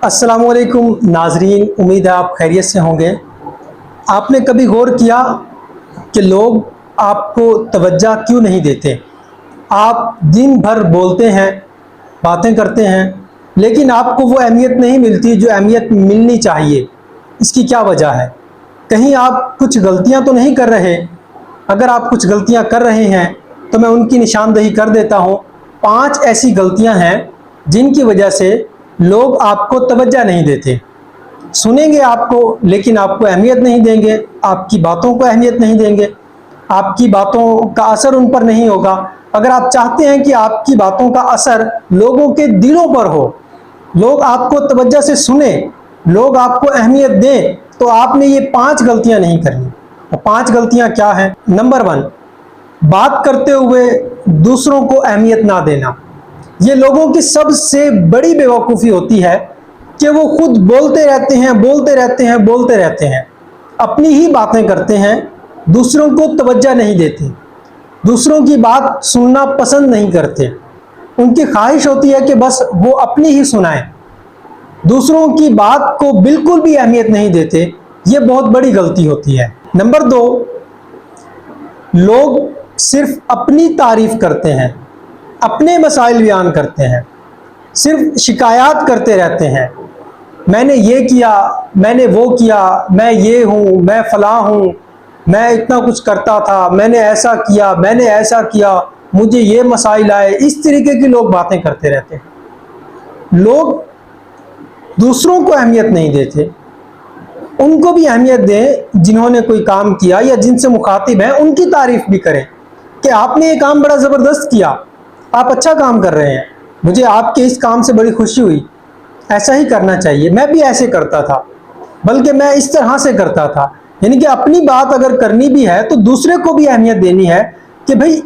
अस्सलाम वालेकुम नाजरीन, उम्मीद है आप खैरियत से होंगे। आपने कभी गौर किया कि लोग आपको तवज्जो क्यों नहीं देते? आप दिन भर बोलते हैं, बातें करते हैं, लेकिन आपको वो अहमियत नहीं मिलती जो अहमियत मिलनी चाहिए। इसकी क्या वजह है? कहीं आप कुछ गलतियां तो नहीं कर रहे? अगर आप कुछ गलतियां कर रहे हैं तो मैं उनकी निशानदेही कर देता हूं। 5 ऐसी गलतियां हैं जिनकी वजह से लोग आपको तवज्जो नहीं देते। सुनेंगे आपको लेकिन आपको अहमियत नहीं देंगे, आपकी बातों को अहमियत नहीं देंगे, आपकी बातों का असर उन पर नहीं होगा। अगर आप चाहते हैं कि आपकी बातों का असर लोगों के दिलों पर हो, लोग आपको तवज्जो से सुने, लोग आपको अहमियत दें, तो आपने ये 5 गलतियां नहीं करनी। और 5 गलतियां क्या हैं? नंबर 1, बात करते हुए दूसरों को अहमियत ना देना। ये लोगों की सबसे बड़ी बेवकूफ़ी होती है कि वो खुद बोलते रहते हैं, बोलते रहते हैं, बोलते रहते हैं, अपनी ही बातें करते हैं, दूसरों को तवज्जो नहीं देते, दूसरों की बात सुनना पसंद नहीं करते। उनकी ख्वाहिश होती है कि बस वो अपनी ही सुनाएं, दूसरों की बात को बिल्कुल भी अहमियत नहीं देते। ये बहुत बड़ी गलती होती है। नंबर 2, लोग सिर्फ अपनी तारीफ करते हैं, अपने मसाइल बयान करते हैं, सिर्फ शिकायत करते रहते हैं। मैंने ये किया, मैंने वो किया, मैं ये हूँ, मैं फलां हूँ, मैं इतना कुछ करता था, मैंने ऐसा किया, मैंने ऐसा किया, मुझे ये मसाइल आए। इस तरीके की लोग बातें करते रहते हैं। लोग दूसरों को अहमियत नहीं देते। उनको भी अहमियत दें जिन्होंने कोई काम किया या जिनसे मुखातिब हैं, उनकी तारीफ भी करें कि आपने ये काम बड़ा ज़बरदस्त किया, आप अच्छा काम कर रहे हैं, मुझे आपके इस काम से बड़ी खुशी हुई। ऐसा ही करना चाहिए। मैं भी ऐसे करता था, बल्कि मैं इस तरह से करता था। यानी कि अपनी बात अगर करनी भी है तो दूसरे को भी अहमियत देनी है कि भाई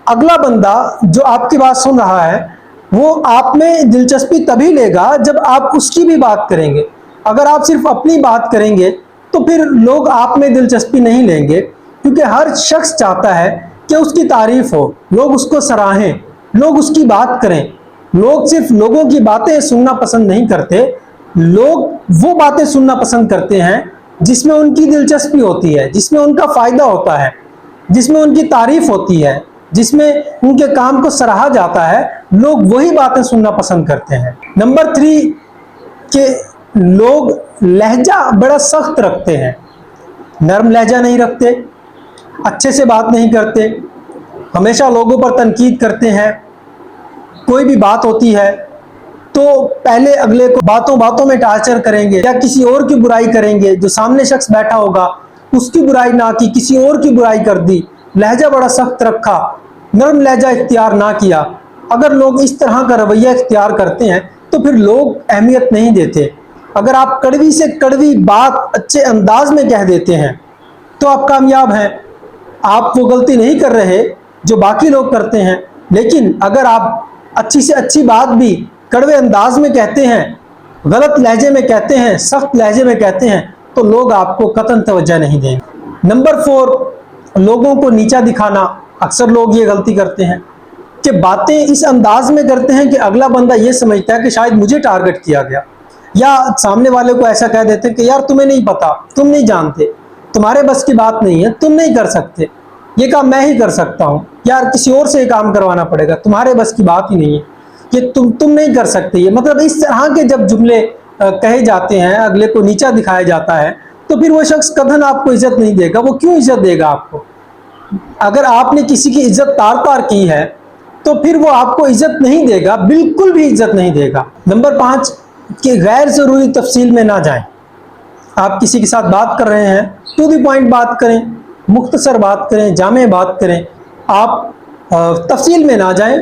अगला बंदा जो आपकी बात सुन रहा है वो आप में दिलचस्पी तभी लेगा जब आप उसकी भी बात करेंगे। अगर आप सिर्फ अपनी बात करेंगे तो फिर लोग आप में दिलचस्पी नहीं लेंगे, क्योंकि हर शख्स चाहता है कि उसकी तारीफ हो, लोग उसको सराहें, लोग उसकी बात करें। लोग सिर्फ लोगों की बातें सुनना पसंद नहीं करते, लोग वो बातें सुनना पसंद करते हैं जिसमें उनकी दिलचस्पी होती है, जिसमें उनका फायदा होता है, जिसमें उनकी तारीफ होती है, जिसमें उनके काम को सराहा जाता है। लोग वही बातें सुनना पसंद करते हैं। नंबर 3 कि लोग लहजा बड़ा सख्त रखते हैं, नरम लहजा नहीं रखते, अच्छे से बात नहीं करते, हमेशा लोगों पर तनकीद करते हैं। कोई भी बात होती है तो पहले अगले को बातों बातों में टार्चर करेंगे या किसी और की बुराई करेंगे। जो सामने शख्स बैठा होगा उसकी बुराई ना की, किसी और की बुराई कर दी, लहजा बड़ा सख्त रखा, नरम लहजा इख्तियार ना किया। अगर लोग इस तरह का रवैया इख्तियार करते हैं तो फिर लोग अहमियत नहीं देते। अगर आप कड़वी से कड़वी बात अच्छे अंदाज में कह देते हैं तो आप कामयाब हैं, आप वो गलती नहीं कर रहे जो बाकी लोग करते हैं। लेकिन अगर आप अच्छी से अच्छी बात भी कड़वे अंदाज में कहते हैं, गलत लहजे में कहते हैं, सख्त लहजे में कहते हैं, तो लोग आपको कतई तवज्जो नहीं देंगे। नंबर 4, लोगों को नीचा दिखाना। अक्सर लोग ये गलती करते हैं कि बातें इस अंदाज में करते हैं कि अगला बंदा ये समझता है कि शायद मुझे टारगेट किया गया, या सामने वाले को ऐसा कह देते हैं कि यार तुम्हें नहीं पता, तुम नहीं जानते, तुम्हारे बस की बात नहीं है, तुम नहीं कर सकते, ये काम मैं ही कर सकता हूँ, यार किसी और से ये काम करवाना पड़ेगा, तुम्हारे बस की बात ही नहीं है, ये तुम नहीं कर सकते। ये मतलब इस तरह के जब जुमले कहे जाते हैं, अगले को नीचा दिखाया जाता है, तो फिर वो शख्स कतई आपको इज्जत नहीं देगा। वो क्यों इज्जत देगा आपको? अगर आपने किसी की इज्जत तार तार की है तो फिर वो आपको इज्जत नहीं देगा, बिल्कुल भी इज्जत नहीं देगा। नंबर 5 कि गैर ज़रूरी तफसील में ना जाएं। आप किसी के साथ बात कर रहे हैं, टू द पॉइंट बात करें, मुख्तसर बात करें, जामे बात करें। आप तफसील में ना जाएं।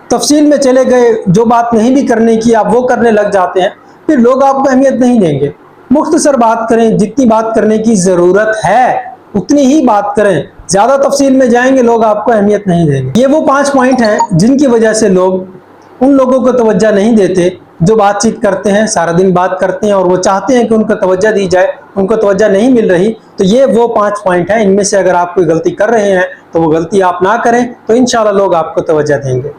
तफसील में चले गए, जो बात नहीं भी करने की आप वो करने लग जाते हैं, फिर लोग आपको अहमियत नहीं देंगे। मुख्तसर बात करें, जितनी बात करने की ज़रूरत है उतनी ही बात करें। ज़्यादा तफसील में जाएंगे, लोग आपको अहमियत नहीं देंगे। ये वो 5 पॉइंट हैं जिनकी वजह से लोग उन लोगों को तवज्जो नहीं देते जो बातचीत करते हैं, सारा दिन बात करते हैं और वो चाहते हैं कि उनको तवज्जो दी जाए, उनको तवज्जो नहीं मिल रही। तो ये वो 5 पॉइंट हैं। इनमें से अगर आप कोई गलती कर रहे हैं तो वो गलती आप ना करें, तो इंशाल्लाह लोग आपको तवज्जो देंगे।